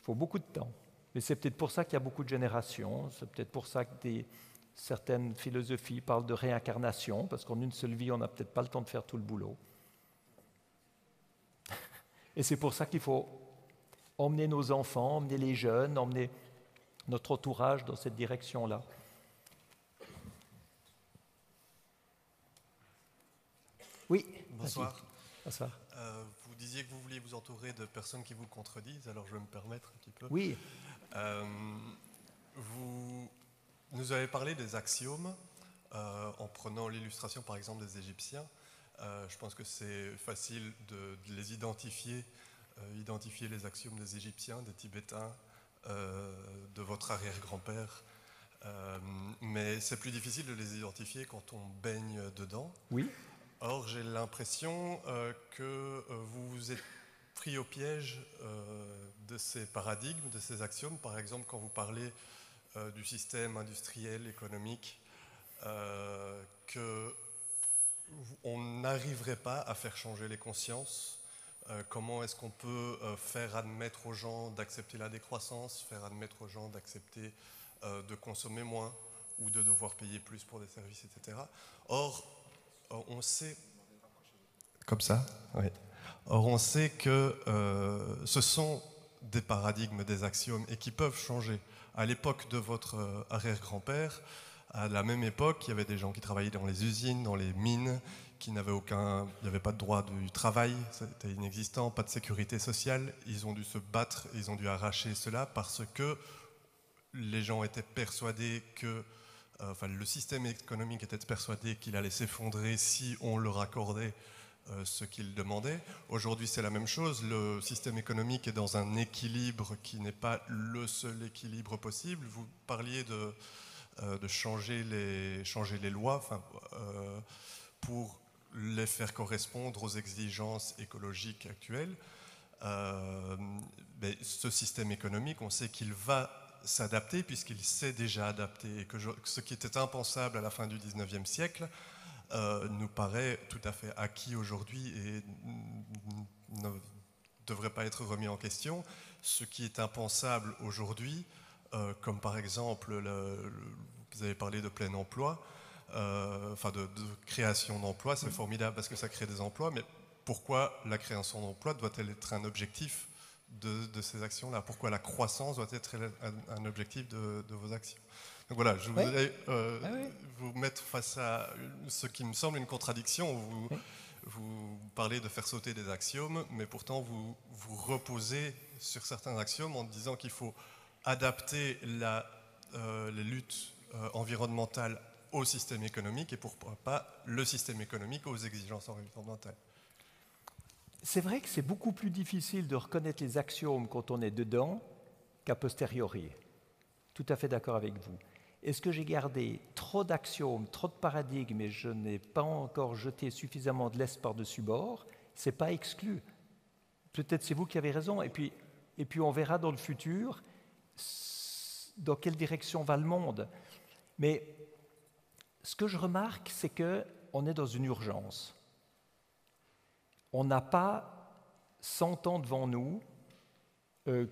faut beaucoup de temps. Mais c'est peut-être pour ça qu'il y a beaucoup de générations. C'est peut-être pour ça que certaines philosophies parlent de réincarnation parce qu'en une seule vie, on n'a peut-être pas le temps de faire tout le boulot. Et c'est pour ça qu'il faut emmener nos enfants, emmener les jeunes, emmener notre entourage dans cette direction-là. Oui. Bonsoir. Bonsoir. Vous disiez que vous vouliez vous entourer de personnes qui vous contredisent, alors je vais me permettre un petit peu. Oui. Vous nous avez parlé des axiomes en prenant l'illustration par exemple des Égyptiens. Je pense que c'est facile de les identifier les axiomes des Égyptiens, des Tibétains, de votre arrière-grand-père, Mais c'est plus difficile de les identifier quand on baigne dedans. Oui. Or, j'ai l'impression que vous vous êtes pris au piège de ces paradigmes, de ces axiomes. Par exemple, quand vous parlez du système industriel, économique, qu'on n'arriverait pas à faire changer les consciences. Comment est-ce qu'on peut faire admettre aux gens d'accepter la décroissance, faire admettre aux gens d'accepter de consommer moins ou de devoir payer plus pour des services, etc. Or, on sait... Comme ça, oui. Or, on sait que ce sont des paradigmes, des axiomes, et qui peuvent changer. À l'époque de votre arrière-grand-père, à la même époque, il y avait des gens qui travaillaient dans les usines, dans les mines, qui n'avaient il n'y avait pas de droit du travail, c'était inexistant, pas de sécurité sociale. Ils ont dû se battre, ils ont dû arracher cela parce que les gens étaient persuadés que, le système économique était persuadé qu'il allait s'effondrer si on leur accordait ce qu'ils demandaient. Aujourd'hui, c'est la même chose. Le système économique est dans un équilibre qui n'est pas le seul équilibre possible. Vous parliez de changer les lois pour les faire correspondre aux exigences écologiques actuelles. Mais ce système économique, on sait qu'il va s'adapter puisqu'il s'est déjà adapté et que ce qui était impensable à la fin du 19e siècle nous paraît tout à fait acquis aujourd'hui et ne devrait pas être remis en question. Ce qui est impensable aujourd'hui, comme par exemple, vous avez parlé de plein emploi, de création d'emplois, c'est formidable parce que ça crée des emplois, mais pourquoi la création d'emplois doit-elle être un objectif de ces actions-là? Pourquoi la croissance doit être un objectif de vos actions? Donc voilà, je voudrais vous mettre face à ce qui me semble une contradiction. Vous parlez de faire sauter des axiomes, mais pourtant vous reposez sur certains axiomes en disant qu'il faut adapter les luttes environnementales au système économique et pourquoi pas le système économique aux exigences environnementales. C'est vrai que c'est beaucoup plus difficile de reconnaître les axiomes quand on est dedans qu'a posteriori. Tout à fait d'accord avec vous. Est-ce que j'ai gardé trop d'axiomes, trop de paradigmes et je n'ai pas encore jeté suffisamment de lest par-dessus bord? Ce n'est pas exclu. Peut-être c'est vous qui avez raison. Et puis on verra dans le futur dans quelle direction va le monde. Mais ce que je remarque, c'est qu'on est dans une urgence. On n'a pas 100 ans devant nous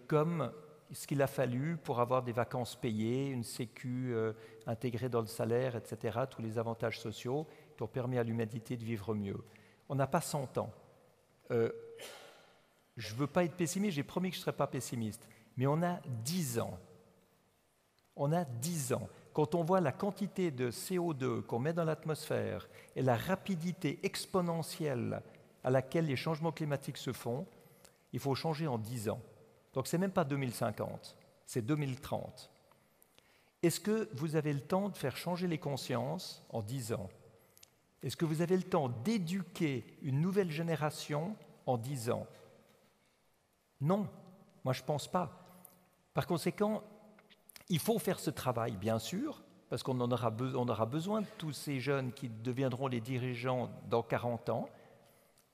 comme ce qu'il a fallu pour avoir des vacances payées, une sécu intégrée dans le salaire, etc., tous les avantages sociaux qui ont permis à l'humanité de vivre mieux. On n'a pas 100 ans. Je ne veux pas être pessimiste, j'ai promis que je ne serais pas pessimiste, mais on a 10 ans. On a 10 ans. Quand on voit la quantité de CO2 qu'on met dans l'atmosphère et la rapidité exponentielle à laquelle les changements climatiques se font, il faut changer en 10 ans. Donc ce n'est même pas 2050, c'est 2030. Est-ce que vous avez le temps de faire changer les consciences en 10 ans? Est-ce que vous avez le temps d'éduquer une nouvelle génération en 10 ans? Non, moi je ne pense pas. Par conséquent, il faut faire ce travail, bien sûr, parce qu'on aura besoin de tous ces jeunes qui deviendront les dirigeants dans 40 ans.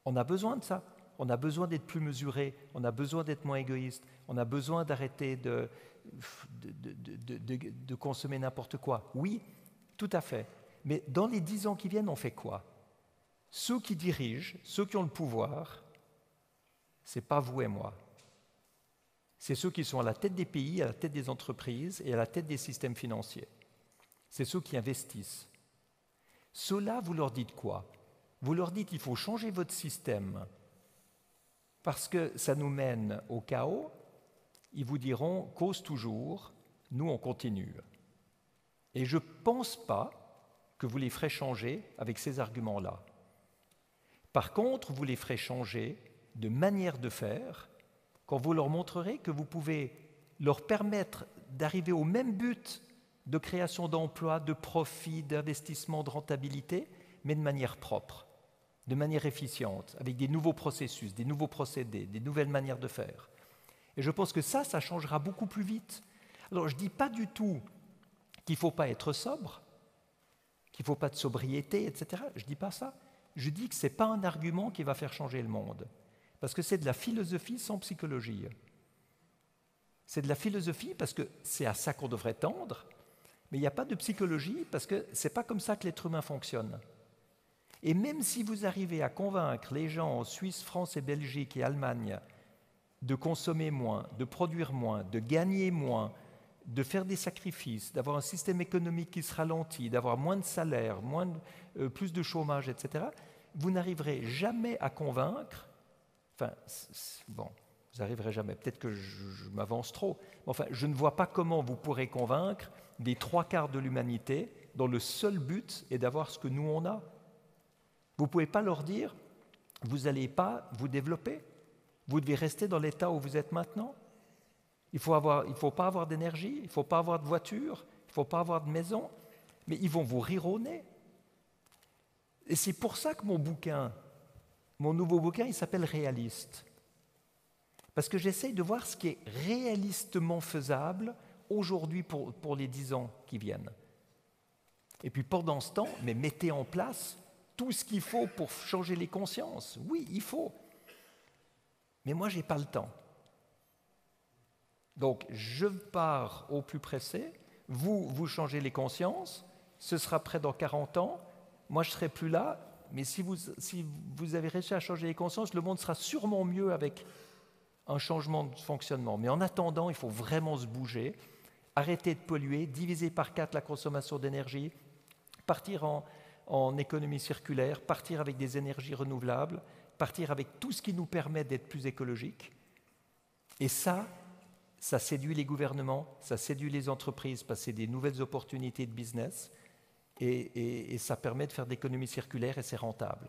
On a besoin de ça. On a besoin d'être plus mesuré, on a besoin d'être moins égoïste, on a besoin d'arrêter de consommer n'importe quoi. Oui, tout à fait. Mais dans les 10 ans qui viennent, on fait quoi? Ceux qui dirigent, ceux qui ont le pouvoir, ce n'est pas vous et moi. C'est ceux qui sont à la tête des pays, à la tête des entreprises et à la tête des systèmes financiers. C'est ceux qui investissent. Ceux-là, vous leur dites quoi? Vous leur dites qu'il faut changer votre système parce que ça nous mène au chaos. Ils vous diront « cause toujours, nous on continue ». Et je ne pense pas que vous les ferez changer avec ces arguments-là. Par contre, vous les ferez changer de manière de faire quand vous leur montrerez que vous pouvez leur permettre d'arriver au même but de création d'emplois, de profit, d'investissement, de rentabilité, mais de manière propre, de manière efficiente, avec des nouveaux processus, des nouveaux procédés, des nouvelles manières de faire. Et je pense que ça changera beaucoup plus vite. Alors, je ne dis pas du tout qu'il ne faut pas être sobre, qu'il ne faut pas de sobriété, etc. Je ne dis pas ça. Je dis que ce n'est pas un argument qui va faire changer le monde. Parce que c'est de la philosophie sans psychologie. C'est de la philosophie parce que c'est à ça qu'on devrait tendre, mais il n'y a pas de psychologie parce que ce n'est pas comme ça que l'être humain fonctionne. Et même si vous arrivez à convaincre les gens en Suisse, France et Belgique et Allemagne de consommer moins, de produire moins, de gagner moins, de faire des sacrifices, d'avoir un système économique qui se ralentit, d'avoir moins de salaire, plus de chômage, etc., vous n'arriverez jamais à convaincre, enfin, bon, vous n'arriverez jamais, peut-être que je m'avance trop, mais enfin, je ne vois pas comment vous pourrez convaincre les 3/4 de l'humanité dont le seul but est d'avoir ce que nous on a. Vous ne pouvez pas leur dire, vous n'allez pas vous développer, vous devez rester dans l'état où vous êtes maintenant. Il ne faut pas avoir d'énergie, il ne faut pas avoir de voiture, il ne faut pas avoir de maison, mais ils vont vous rire au nez. Et c'est pour ça que mon nouveau bouquin, il s'appelle Réaliste. Parce que j'essaye de voir ce qui est réalistement faisable aujourd'hui pour les 10 ans qui viennent. Et puis pendant ce temps, mais mettez en place tout ce qu'il faut pour changer les consciences. Oui, il faut. Mais moi, je n'ai pas le temps. Donc, je pars au plus pressé. Vous changez les consciences. Ce sera prêt dans 40 ans. Moi, je ne serai plus là. Mais si vous avez réussi à changer les consciences, le monde sera sûrement mieux avec un changement de fonctionnement. Mais en attendant, il faut vraiment se bouger, arrêter de polluer, diviser par 4 la consommation d'énergie, partir en économie circulaire, partir avec des énergies renouvelables, partir avec tout ce qui nous permet d'être plus écologiques. Et ça séduit les gouvernements, ça séduit les entreprises parce que c'est des nouvelles opportunités de business et ça permet de faire de l'économie circulaire et c'est rentable.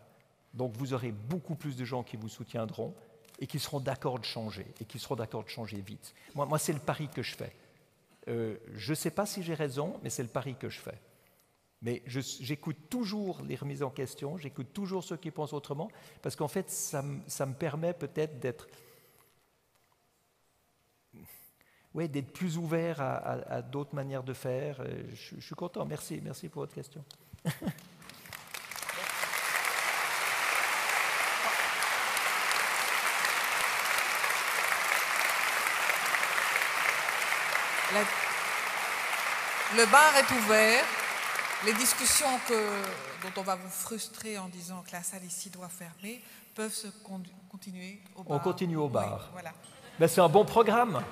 Donc vous aurez beaucoup plus de gens qui vous soutiendront et qui seront d'accord de changer et qui seront d'accord de changer vite. Moi c'est le pari que je fais. Je ne sais pas si j'ai raison, mais c'est le pari que je fais. Mais j'écoute toujours les remises en question, j'écoute toujours ceux qui pensent autrement, parce qu'en fait, ça me permet peut-être d'être plus ouvert à d'autres manières de faire. Je suis content. Merci pour votre question. Le bar est ouvert. Les discussions dont on va vous frustrer en disant que la salle ici doit fermer peuvent se continuer au bar. On continue au bar. Oui, voilà. Ben, c'est un bon programme.